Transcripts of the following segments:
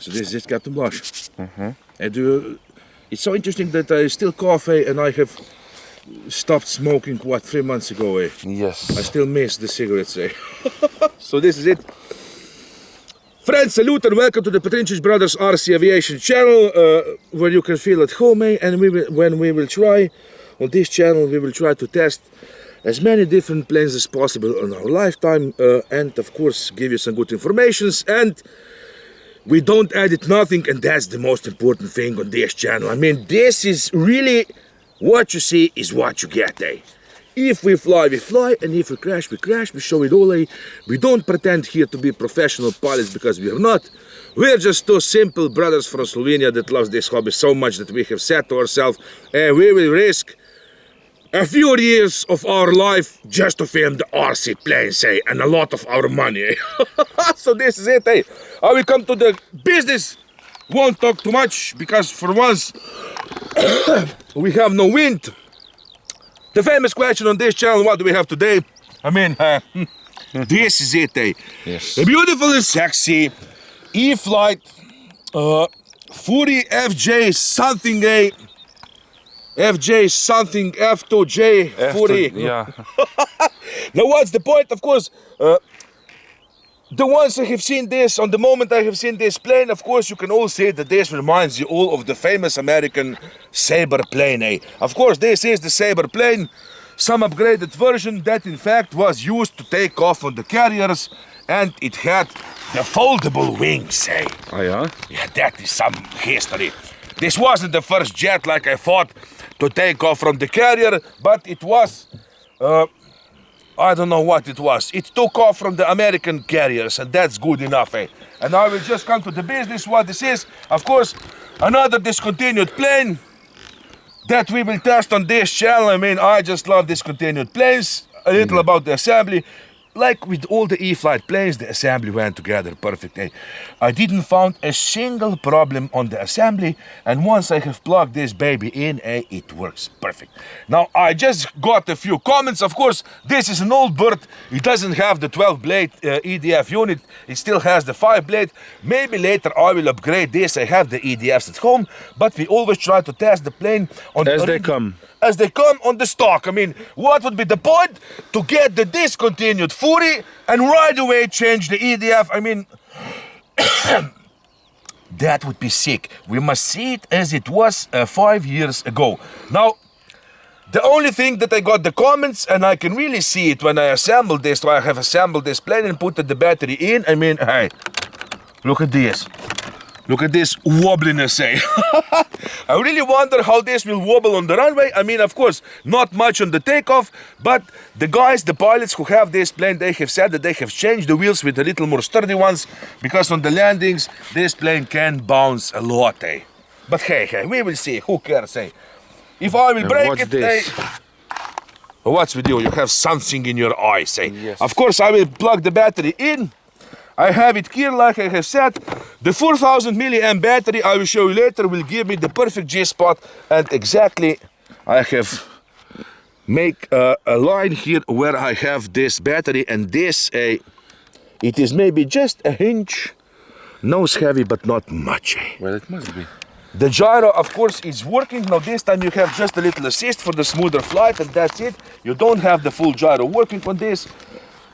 So this is it, Captain Bosch. And it's so interesting that I still cough, and I have stopped smoking, what, 3 months ago, Yes. I still miss the cigarettes, So this is it. Friends, salute and welcome to the Petrincic Brothers RC Aviation channel, where you can feel at home, and when we will try, on this channel, we will try to test as many different planes as possible on our lifetime, and of course give you some good informations, and we don't edit nothing, and that's the most important thing on this channel. I mean, this is really what you see is what you get, If we fly, we fly, and if we crash, we show it all, We don't pretend here to be professional pilots, because we are not. We're just two simple brothers from Slovenia that love this hobby so much that we have said to ourselves, we will risk a few years of our life just to film the RC planes, and a lot of our money, So this is it, I will come to the business, won't talk too much, because for once we have no wind. The famous question on this channel, what do we have today? I mean, this is it, Yes. A beautiful and sexy EFlite Fury FJ something, FJ something F2J Fury. Yeah. Now what's the point? Of course, the ones I have seen this, on the moment I have seen this plane, of course you can all say that this reminds you all of the famous American Sabre plane, Of course this is the Sabre plane, some upgraded version that in fact was used to take off on the carriers, and it had the foldable wings, Oh yeah? Yeah, that is some history. This wasn't the first jet like I thought to take off from the carrier, but it was, I don't know what it was. It took off from the American carriers, and that's good enough, And I will just come to the business, what this is. Of course, another discontinued plane that we will test on this channel. I mean, I just love discontinued planes. A little about the assembly. Like with all the EFlite planes, the assembly went together perfect, I didn't find a single problem on the assembly, and once I have plugged this baby in, it works perfect. Now, I just got a few comments. Of course, this is an old bird. It doesn't have the 12-blade EDF unit. It still has the 5-blade. Maybe later I will upgrade this. I have the EDFs at home, but we always try to test the plane on As they come. As they come on the stock. I mean, what would be the point to get the discontinued Fury and right away change the EDF? I mean, that would be sick. We must see it as it was 5 years ago. Now, the only thing that I got the comments, and I can really see it when I assembled this, so I have assembled this plane and put the battery in. I mean, hey, look at this. Look at this wobbliness, I really wonder how this will wobble on the runway. I mean, of course, not much on the takeoff, but the guys, the pilots who have this plane, they have said that they have changed the wheels with a little more sturdy ones, because on the landings, this plane can bounce a lot, But hey, we will see. Who cares, If I will break it, this? What's with you? You have something in your eyes, Yes. Of course, I will plug the battery in. I have it here, like I have said. The 4000 milliamp battery, I will show you later, will give me the perfect G-spot. And exactly, I have make a line here where I have this battery, and this, it is maybe just a inch. Nose heavy, but not much. Well, it must be. The gyro, of course, is working. Now this time you have just a little assist for the smoother flight, and that's it. You don't have the full gyro working on this.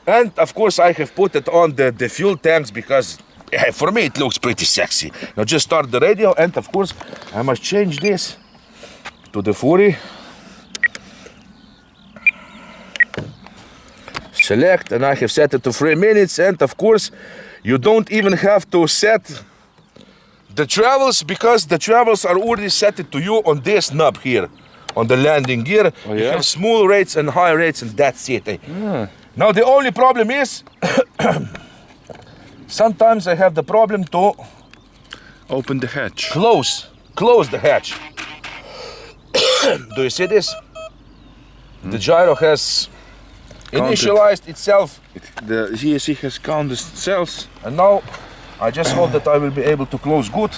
And of course I have put it on the fuel tanks, because for me it looks pretty sexy. Now just start the radio, and of course I must change this to the Fury. Select, and I have set it to 3 minutes, and of course you don't even have to set the travels, because the travels are already set it to you on this knob here, on the landing gear. Oh, You yeah? have small rates and high rates, and that's it. Now the only problem is, sometimes I have the problem to Open the hatch. close the hatch. Do you see this? The gyro has initialized itself, The GSE has counted cells. and now I just hope that I will be able to close good.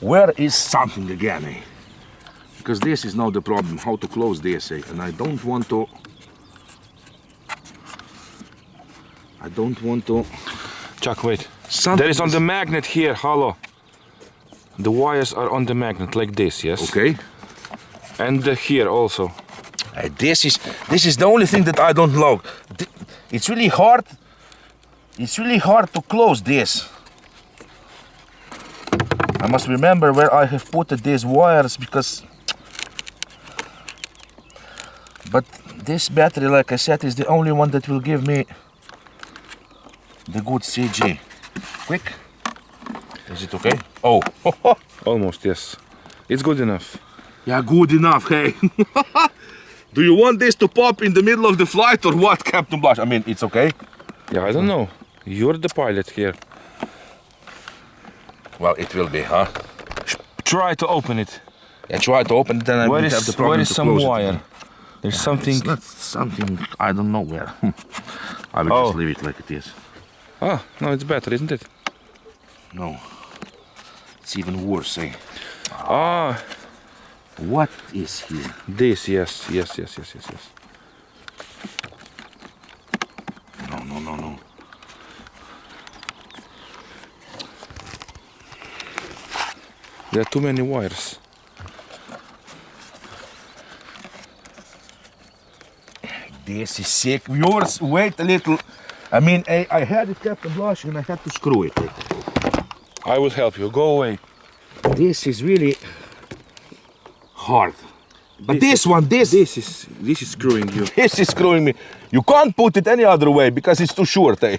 Where is something again, Because this is now the problem, how to close this, And I don't want to I don't want to. Chuck, wait. Something There is on the magnet here, hollow. The wires are on the magnet like this, yes? Okay. And here also. This is the only thing that I don't love. It's really hard. It's really hard to close this. I must remember where I have put these wires because. But this battery, like I said, is the only one that will give me the good CG. Quick. Is it okay? Oh. Almost, yes. It's good enough. Yeah, good enough, hey. Do you want this to pop in the middle of the flight or what, Captain Blush? I mean, it's okay. Yeah, I don't know. You're the pilot here. Well, it will be, huh? Try to open it. Yeah, try to open it, then I will have the problem where is to some close wire? it. There's something. It's not something, I don't know where. I will just leave it like it is. Ah, no, it's better, isn't it? No. It's even worse, eh? Ah, What is here? this, yes. No. There are too many wires. This is sick. Yours, wait a little. I mean, I had it, Captain Blush, and I had to screw it. I will help you. Go away. This is really hard. But this is screwing you. This is screwing me. You can't put it any other way because it's too short, eh?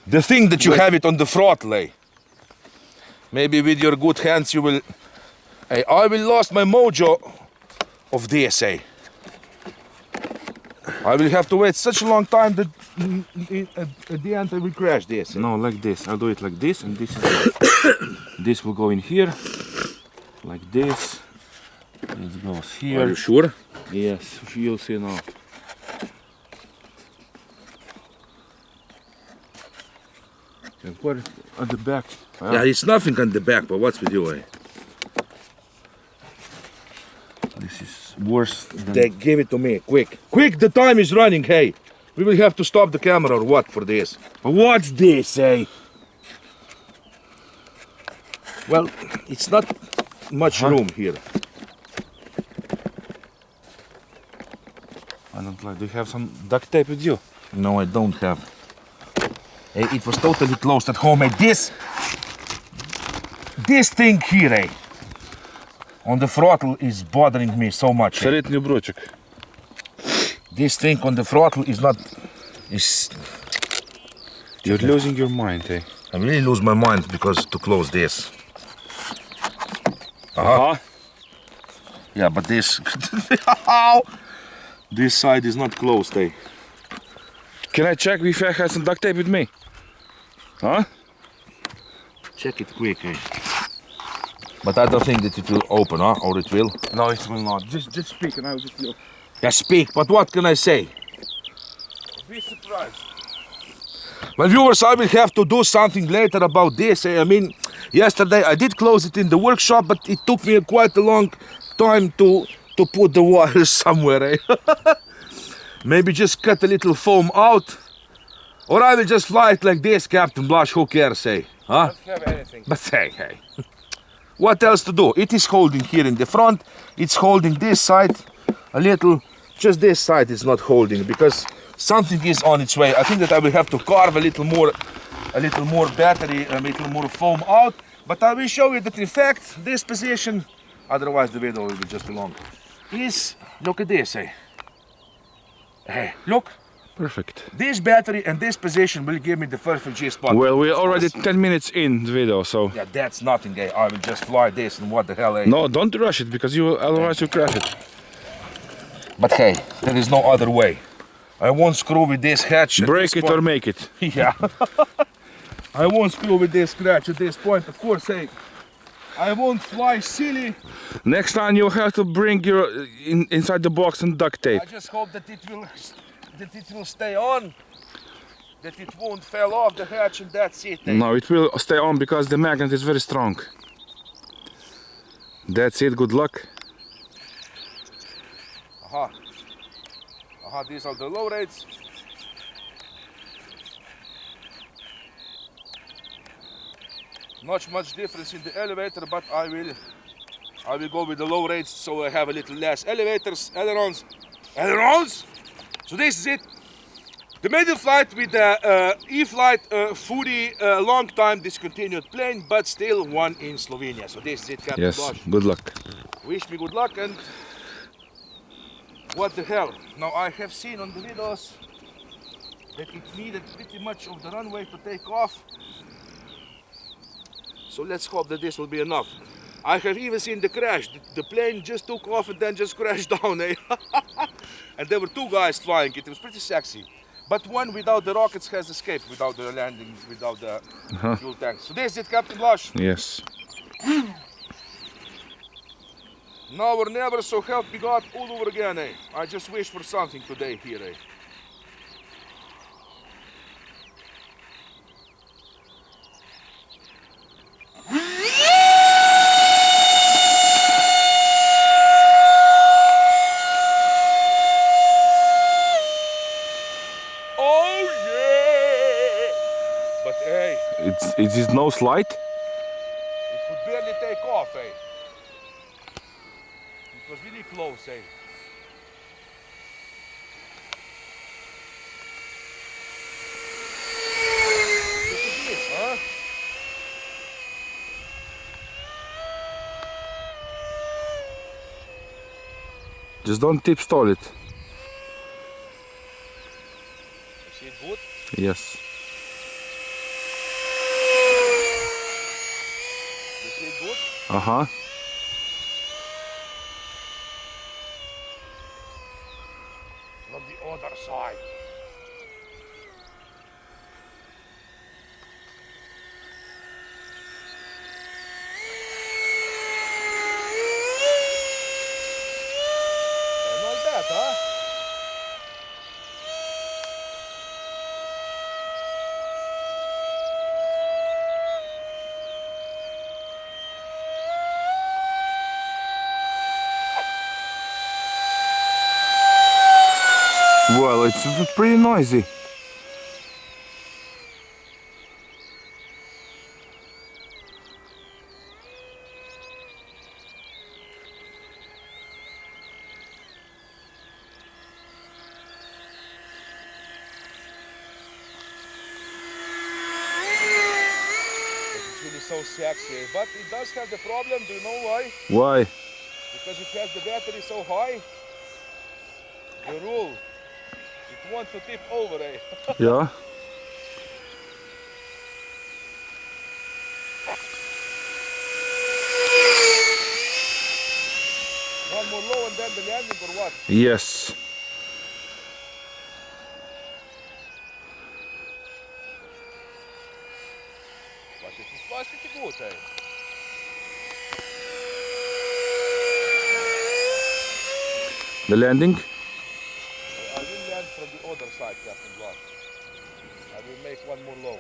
The thing that you have it on the throttle, eh? Maybe with your good hands you will... Hey, I will lost my mojo of this, eh? I will have to wait such a long time that at the end I will crash this. Eh? No, like this. I'll do it like this, and this is this will go in here, like this. It goes here. Are you sure? Yes, you'll see now. And what at the back? Yeah, it's nothing on the back, but what's with you, eh? This is worse than... They give it to me, quick. Quick, the time is running, hey. We will have to stop the camera or what for this? What's this, eh? Well, it's not much room here. I don't like... Do you have some duct tape with you? No, I don't have. Hey, it was totally closed at home, eh? This thing here, eh? On the throttle is bothering me so much. Eh? Середній брочок. This thing on the throttle is not... You're losing your mind, eh? I really lose my mind because to close this. Yeah, but this... This side is not closed, eh? Can I check if I have some duct tape with me? Huh? Check it quick, eh? But I don't think that it will open, huh? Or it will? No, it will not. Just speak and I will just look. Yeah, speak, but what can I say? Be surprised. Well, viewers, I will have to do something later about this. I mean, yesterday I did close it in the workshop, but it took me quite a long time to put the wires somewhere, eh? Maybe just cut a little foam out. Or I will just fly it like this, Captain Blush, who cares, eh? Huh? Don't have anything. But hey. What else to do? It is holding here in the front. It's holding this side a little. Just this side is not holding because something is on its way. I think that I will have to carve a little more battery, a little more foam out. But I will show you that in fact this position, otherwise the video will be just too long, is, look at this, eh? Hey, look. Perfect. This battery and this position will give me the perfect G spot. Well, we're already 10 minutes in the video, so... Yeah, that's nothing, eh? I will just fly this and what the hell, eh? No, don't rush it, because otherwise you crash it. But hey, there is no other way. I won't screw with this hatch. Break it or make it. Yeah. I won't screw with this scratch at this point. Of course, hey, I won't fly silly. Next time you'll have to bring your inside the box and duct tape. I just hope that it will stay on. That it won't fall off the hatch and that's it. Eh? No, it will stay on because the magnet is very strong. That's it, good luck. Aha, these are the low rates. Not much difference in the elevator, but I will go with the low rates so I have a little less elevators, ailerons. So this is it. The maiden flight with the EFlite Fury, long time discontinued plane, but still one in Slovenia. So this is it, Captain Yes, Blaž. good luck. Wish me good luck, and what the hell. Now I have seen on the videos that it needed pretty much of the runway to take off. So let's hope that this will be enough. I have even seen the crash. The plane just took off and then just crashed down, eh? And there were two guys flying it. It was pretty sexy. But one without the rockets has escaped without the landing, without the fuel tank. So this is it, Captain Blaž. Yes. Now or never, so help me God, all over again, eh? I just wish for something today here, eh? It is no slide? It could barely take off, eh? It was really close, eh? Look at this, huh? Just don't tip stall it. You see it good? Yes. You see it good? Uh-huh. Not the other side. Not bad, huh? Well, it's pretty noisy. It's really so sexy, but it does have the problem. Do you know why? Why? Because it has the battery so high. The rule, it wants to tip over, eh? Yeah. One more low and then the landing, or what? Yes. But it is fast pretty good, eh? The landing? I will land from the other side, Captain Blaž. I will make one more low.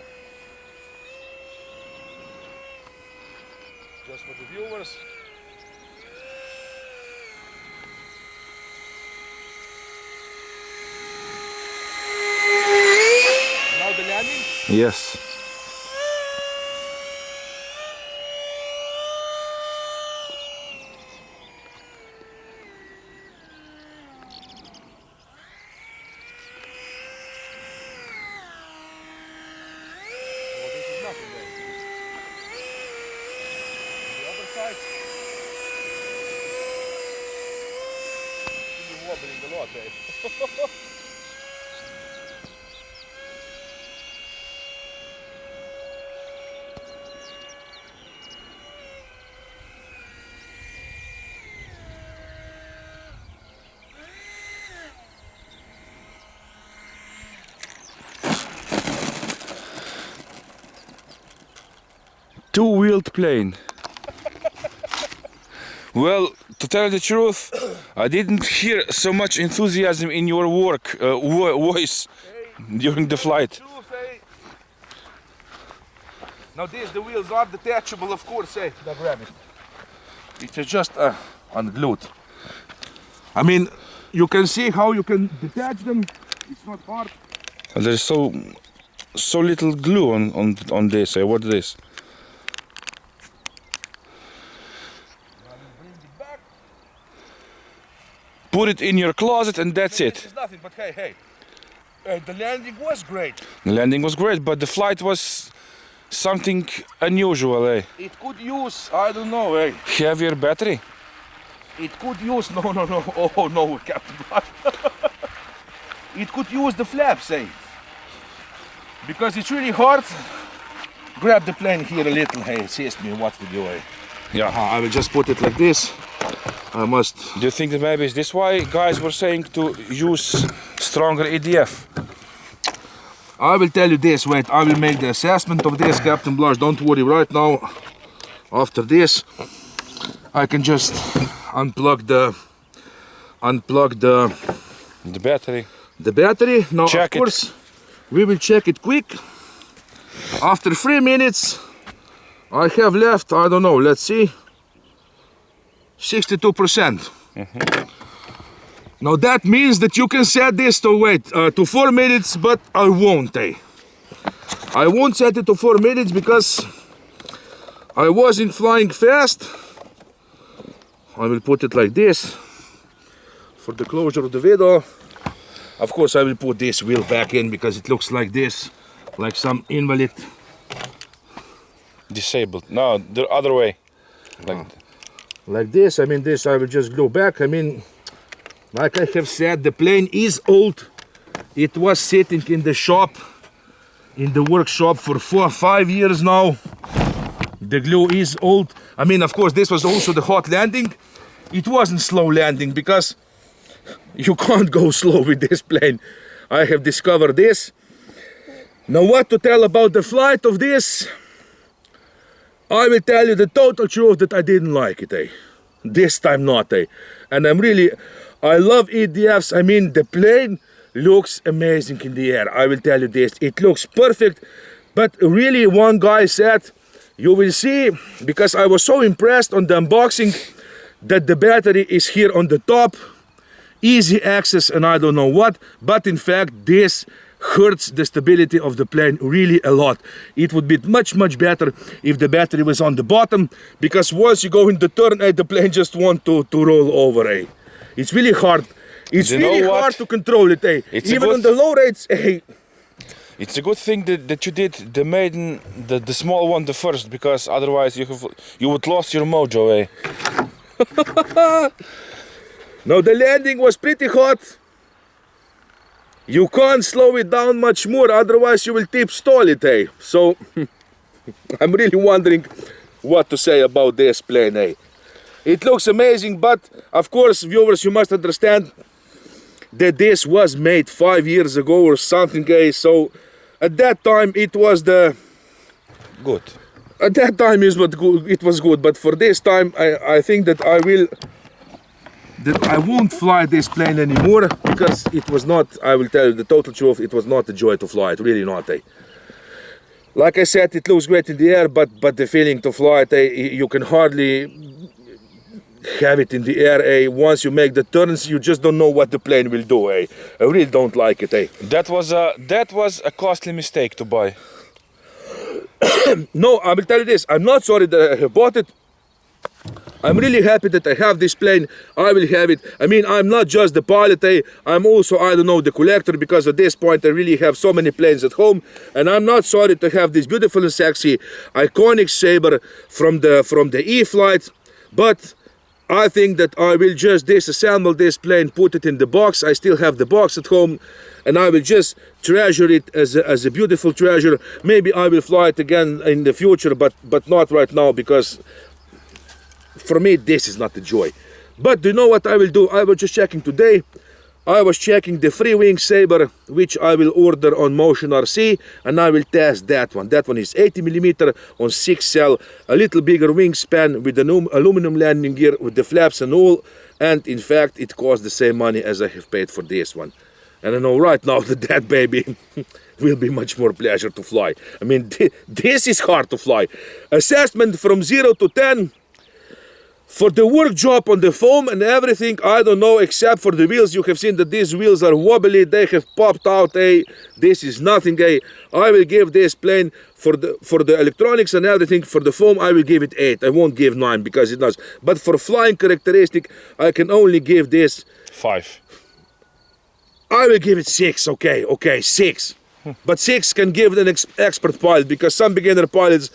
Just for the viewers. Now the landing. Yes. Oh, this is nothing there. On the other side. You're wobbling a lot, eh? Two-wheeled plane. Well, to tell the truth, I didn't hear so much enthusiasm in your voice during the flight. Now these, the wheels are detachable, of course, eh? Now grab it. It's just unglued. I mean, you can see how you can detach them. It's not hard. There's so little glue on this. What is this? put it in your closet and that's This it. is nothing, but hey, the landing was great. The landing was great, but the flight was something unusual, eh? It could use, I don't know, Heavier battery. it could use, no, oh no, Captain Blood. It could use the flaps, because it's really hard. Grab the plane here a little, assist me what to do, Yeah. I will just put it like this. I must. Do you think that maybe is this why guys were saying to use stronger EDF? I will tell you this, wait, I will make the assessment of this, Captain Blush, don't worry right now. After this, I can just unplug the battery. the battery. Now, Check of course, we will check it quick. After 3 minutes, I have left, I don't know, let's see, 62%. Now that means that you can set this to wait to 4 minutes, but I won't. I won't set it to 4 minutes because I wasn't flying fast. I will put it like this for the closure of the video. Of course, I will put this wheel back in because it looks like this, like some invalid. Disabled. No, the other way. Like this. I mean, this I will just glue back. I mean, like I have said, the plane is old. It was sitting in the shop, in the workshop for 4 or 5 years now. The glue is old. I mean, of course, this was also the hot landing. It wasn't slow landing because you can't go slow with this plane. I have discovered this. Now, what to tell about the flight of this? I will tell you the total truth that I didn't like it, This time not, And I love EDFs. I mean, the plane looks amazing in the air. I will tell you this. It looks perfect. But really, one guy said, you will see, because I was so impressed on the unboxing, that the battery is here on the top. Easy access and I don't know what. But in fact, this hurts the stability of the plane really a lot. It would be much better if the battery was on the bottom, because once you go in the turn, the plane just wants to roll over. It's really hard. It's really hard to control it. Even on the low rates. It's a good thing that you did the Maiden, the small one, the first, because otherwise you would lost your mojo. Now the landing was pretty hot. You can't slow it down much more, otherwise you will tip stall it, So, I'm really wondering what to say about this plane, It looks amazing, but of course, viewers, you must understand that this was made 5 years ago or something, So, at that time it was good. At that time it was good, but for this time I think that I won't fly this plane anymore, because it was not, I will tell you the total truth, it was not a joy to fly it, really not. Like I said, it looks great in the air, but the feeling to fly it, you can hardly have it in the air. Once you make the turns, you just don't know what the plane will do. I really don't like it. That was a costly mistake to buy. No, I will tell you this, I'm not sorry that I have bought it. I'm really happy that I have this plane. I will have it. I mean, I'm not just the pilot, I'm also, I don't know, the collector, because at this point I really have so many planes at home, and I'm not sorry to have this beautiful and sexy iconic Sabre from the EFlite, but I think that I will just disassemble this plane, put it in the box. I still have the box at home, and I will just treasure it as a beautiful treasure. Maybe I will fly it again in the future, but not right now, because for me, this is not the joy. But do you know what I will do? I was just checking today. I was checking the free-wing Sabre, which I will order on Motion RC, and I will test that one. That one is 80mm on 6 cell, a little bigger wingspan with an aluminum landing gear with the flaps and all. And in fact, it costs the same money as I have paid for this one. And I know right now that baby will be much more pleasure to fly. I mean, this is hard to fly. Assessment from 0 to 10. For the work job on the foam and everything, I don't know, except for the wheels. You have seen that these wheels are wobbly, they have popped out. This is nothing. I will give this plane, for the electronics and everything, for the foam, I will give it 8. I won't give 9 because it does. But for flying characteristic, I can only give this 5. I will give it 6, okay, 6. But 6 can give it an expert pilot, because some beginner pilots,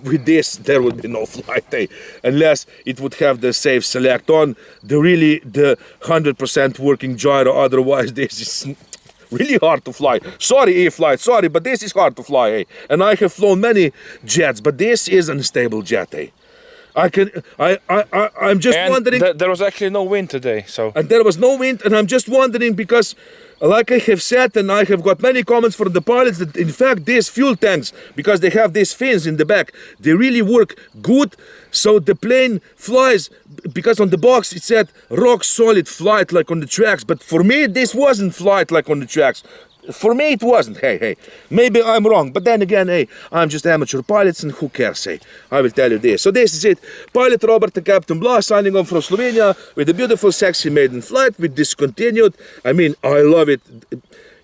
with this, there would be no flight, unless it would have the safe select on, the 100% working gyro, otherwise this is really hard to fly. Sorry EFlite, sorry, but this is hard to fly, and I have flown many jets, but this is an unstable jet, I'm just wondering. There was actually no wind today, so. And there was no wind, and I'm just wondering because, like I have said, and I have got many comments from the pilots that in fact these fuel tanks, because they have these fins in the back, they really work good. So the plane flies, because on the box it said rock solid flight like on the tracks, but for me this wasn't flight like on the tracks. For me it wasn't, hey, maybe I'm wrong, but then again, I'm just amateur pilots and who cares, I will tell you this. So this is it, Pilot Robert and Captain Blas signing on from Slovenia with a beautiful sexy maiden flight. We discontinued, I mean, I love it,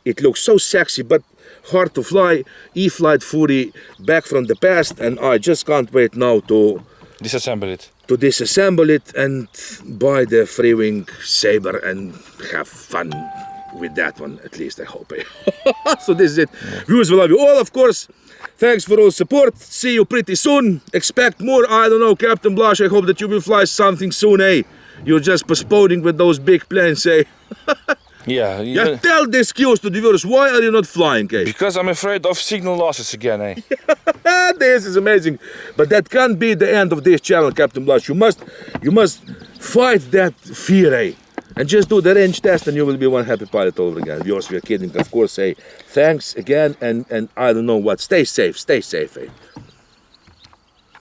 it looks so sexy, but hard to fly, EFlite Fury back from the past, and I just can't wait now to disassemble it and buy the Freewing Saber and have fun with that one, at least I hope. So this is it. Viewers, we love you all, of course. Thanks for all support. See you pretty soon. Expect more. I don't know, Captain Blas, I hope that you will fly something soon, You're just postponing with those big planes, Yeah. Yeah, tell the excuse to the viewers. Why are you not flying, Because I'm afraid of signal losses again, This is amazing. But that can't be the end of this channel, Captain Blas. You must fight that fear, and just do the range test and you will be one happy pilot all over again. Viewers, we are kidding, of course, Thanks again, and I don't know what. Stay safe,